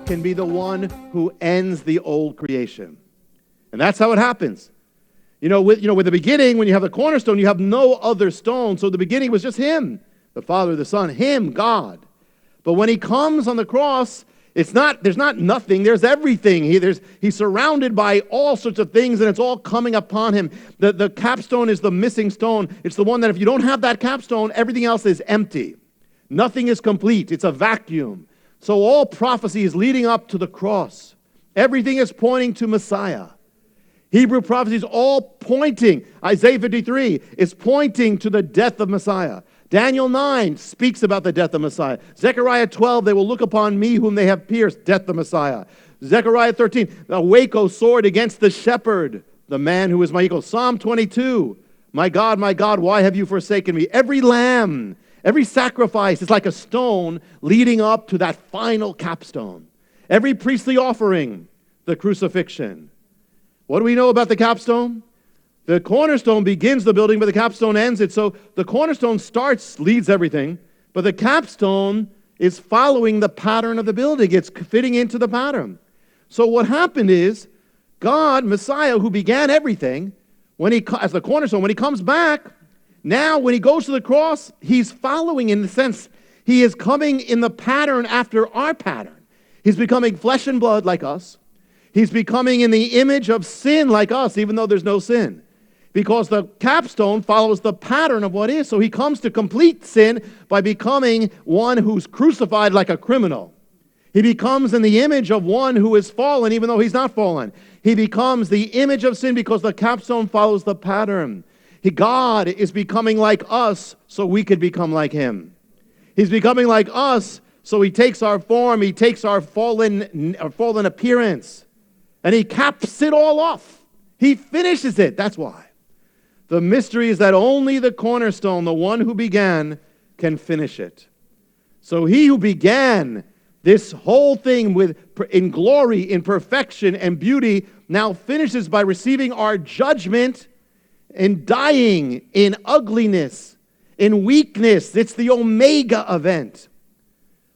can be the one who ends the old creation. And that's how it happens. With the beginning, when you have the cornerstone, you have no other stone. So the beginning was just him, the Father, the Son, him, God. But when he comes on the cross, there's not nothing, there's everything. He's surrounded by all sorts of things, and it's all coming upon him. The capstone is the missing stone. It's the one that if you don't have that capstone, everything else is empty. Nothing is complete. It's a vacuum. So all prophecy is leading up to the cross. Everything is pointing to Messiah. Hebrew prophecy is all pointing. Isaiah 53 is pointing to the death of Messiah. Daniel 9 speaks about the death of Messiah. Zechariah 12, they will look upon me whom they have pierced, death of Messiah. Zechariah 13, awake, O sword, against the shepherd, the man who is my equal. Psalm 22, my God, why have you forsaken me? Every lamb, every sacrifice is like a stone leading up to that final capstone. Every priestly offering, the crucifixion. What do we know about the capstone? The cornerstone begins the building, but the capstone ends it. So the cornerstone leads everything, but the capstone is following the pattern of the building. It's fitting into the pattern. So what happened is, God, Messiah, who began everything, as the cornerstone, when he comes back, now when he goes to the cross, he's following in the sense, he is coming in the pattern after our pattern. He's becoming flesh and blood like us. He's becoming in the image of sin like us, even though there's no sin. Because the capstone follows the pattern of what is. So he comes to complete sin by becoming one who's crucified like a criminal. He becomes in the image of one who is fallen, even though he's not fallen. He becomes the image of sin because the capstone follows the pattern. God is becoming like us so we could become like him. He's becoming like us so he takes our form, he takes our fallen appearance, and he caps it all off. He finishes it. That's why. The mystery is that only the cornerstone, the one who began, can finish it. So he who began this whole thing in glory, in perfection and beauty, now finishes by receiving our judgment and dying in ugliness, in weakness. It's the Omega event.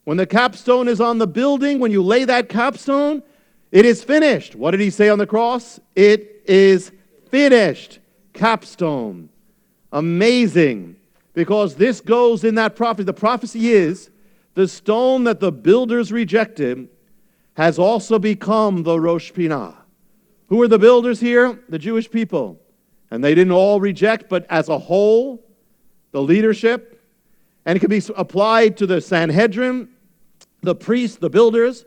When the capstone is on the building, when you lay that capstone, it is finished. What did he say on the cross? It is finished. Capstone. Amazing. Because this goes in that prophecy. The prophecy is the stone that the builders rejected has also become the Rosh Pinah. Who are the builders here? The Jewish people. And they didn't all reject, but as a whole, the leadership. And it can be applied to the Sanhedrin, the priests, the builders.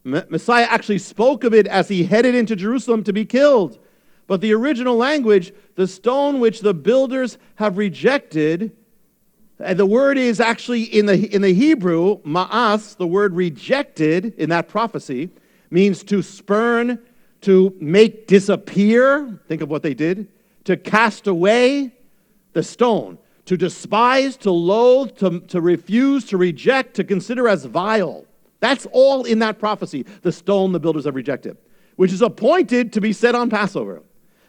Messiah actually spoke of it as he headed into Jerusalem to be killed. But the original language, the stone which the builders have rejected, and the word is actually in the Hebrew, ma'as, the word rejected in that prophecy, means to spurn, to make disappear. Think of what they did. To cast away the stone. To despise, to loathe, to refuse, to reject, to consider as vile. That's all in that prophecy, the stone the builders have rejected, which is appointed to be set on Passover.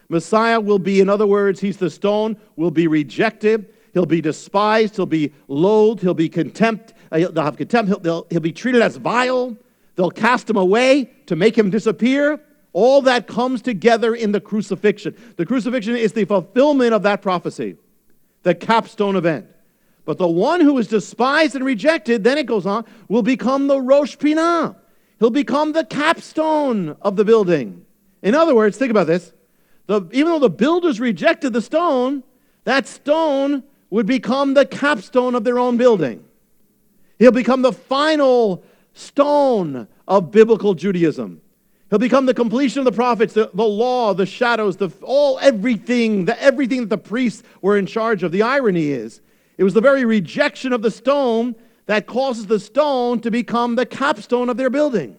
Messiah will be, in other words, he's the stone, will be rejected, he'll be despised, he'll be loathed, he'll be contempt, they'll have contempt, he'll be treated as vile, they'll cast him away to make him disappear. All that comes together in the crucifixion. The crucifixion is the fulfillment of that prophecy, the capstone event. But the one who is despised and rejected, then it goes on, will become the Rosh Pinah. He'll become the capstone of the building. In other words, think about this. Even though the builders rejected the stone, that stone would become the capstone of their own building. He'll become the final stone of biblical Judaism. He'll become the completion of the prophets, the law, the shadows, everything that the priests were in charge of. The irony is, it was the very rejection of the stone that causes the stone to become the capstone of their building.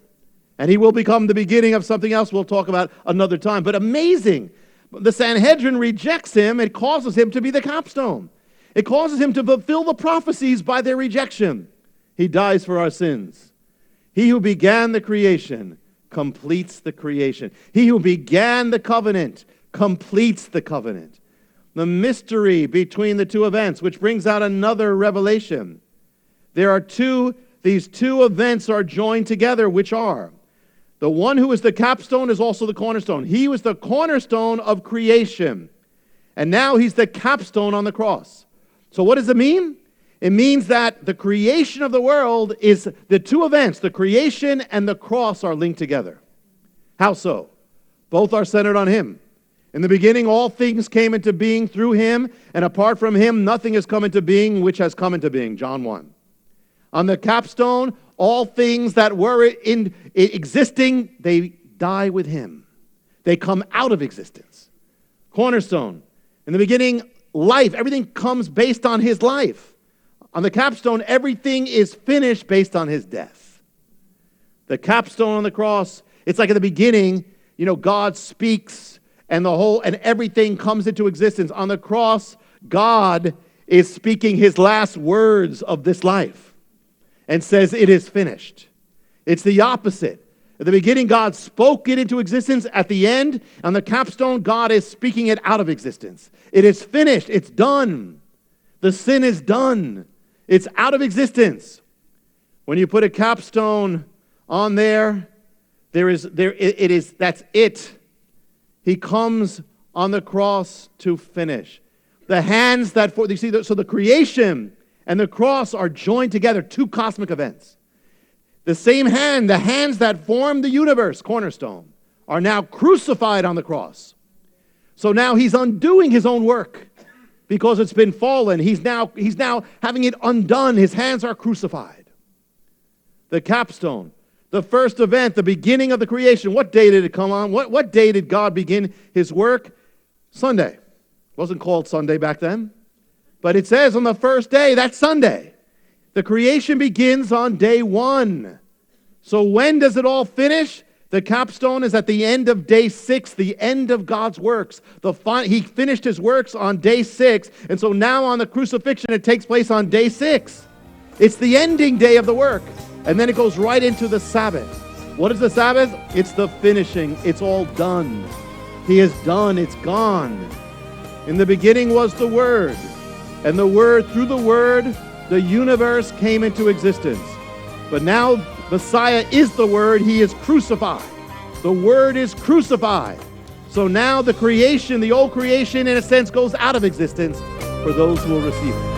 And he will become the beginning of something else we'll talk about another time. But amazing. The Sanhedrin rejects him. It causes him to be the capstone. It causes him to fulfill the prophecies by their rejection. He dies for our sins. He who began the creation completes the creation. He who began the covenant completes the covenant. The mystery between the two events, which brings out another revelation. There are two these two events are joined together, which are the one who is the capstone is also the cornerstone. He was the cornerstone of creation. And now he's the capstone on the cross. So what does it mean? It means that the creation of the world is the two events, the creation and the cross, are linked together. How so? Both are centered on him. In the beginning, all things came into being through him, and apart from him, nothing has come into being which has come into being. John 1. On the capstone, all things that were existing, they die with him. They come out of existence. Cornerstone. In the beginning, life. Everything comes based on his life. On the capstone, everything is finished based on his death. The capstone on the cross, it's like at the beginning, God speaks and everything comes into existence. On the cross, God is speaking his last words of this life and says, it is finished. It's the opposite. At the beginning, God spoke it into existence. At the end, on the capstone, God is speaking it out of existence. It is finished. It's done. The sin is done. It's out of existence. When you put a capstone on there, that's it. He comes on the cross to finish. The hands that so the creation and the cross are joined together, two cosmic events. The same hand, the hands that form the universe, cornerstone, are now crucified on the cross. So now he's undoing his own work because it's been fallen. He's now having it undone. His hands are crucified. The capstone, the first event, the beginning of the creation. What day did it come on? What day did God begin his work? Sunday. It wasn't called Sunday back then. But it says on the first day, that's Sunday. The creation begins on day 1. So when does it all finish? The capstone is at the end of day 6, the end of God's works. He finished his works on day 6, and so now on the crucifixion, it takes place on day 6. It's the ending day of the work, and then it goes right into the Sabbath. What is the Sabbath? It's the finishing. It's all done. He is done. It's gone. In the beginning was the Word, and the Word, through the Word, the universe came into existence. But now Messiah is the Word. He is crucified. The Word is crucified. So now the creation, the old creation, in a sense, goes out of existence for those who will receive it.